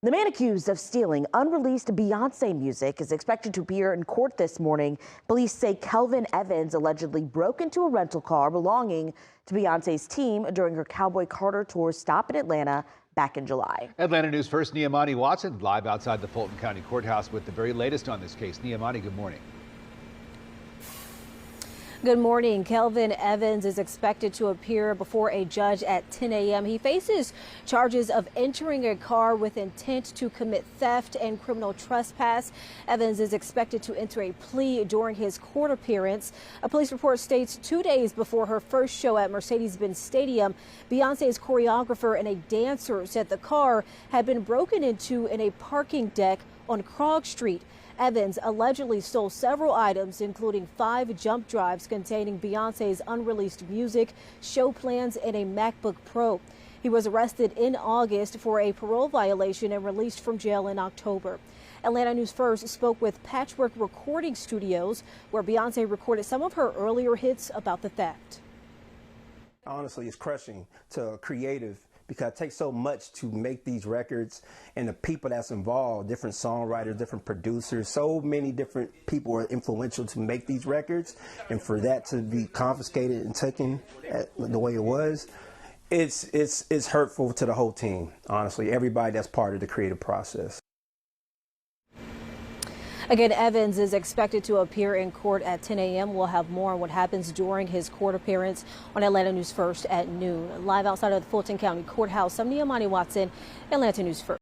The man accused of stealing unreleased Beyoncé music is expected to appear in court this morning. Police say Kelvin Evans allegedly broke into a rental car belonging to Beyoncé's team during her Cowboy Carter tour stop in Atlanta back in July. Atlanta News First, Niamani Watson live outside the Fulton County Courthouse with the very latest on this case. Niamani, good morning. Good morning. Kelvin Evans is expected to appear before a judge at 10 a.m. He faces charges of entering a car with intent to commit theft and criminal trespass. Evans is expected to enter a plea during his court appearance. A police report states 2 days before her first show at Mercedes-Benz Stadium, Beyoncé's choreographer and a dancer said the car had been broken into in a parking deck on Krog Street. Evans allegedly stole several items, including 5 jump drives containing Beyoncé's unreleased music, show plans, and a MacBook Pro. He was arrested in August for a parole violation and released from jail in October. Atlanta News First spoke with Patchwork Recording Studios, where Beyoncé recorded some of her earlier hits about the theft. Honestly, it's crushing to a creative because it takes so much to make these records, and the people that's involved, different songwriters, different producers, so many different people are influential to make these records, and for that to be confiscated and taken the way it was, it's hurtful to the whole team, honestly, everybody that's part of the creative process. Again, Evans is expected to appear in court at 10 a.m. We'll have more on what happens during his court appearance on Atlanta News First at noon. Live outside of the Fulton County Courthouse, I'm Niamani Watson, Atlanta News First.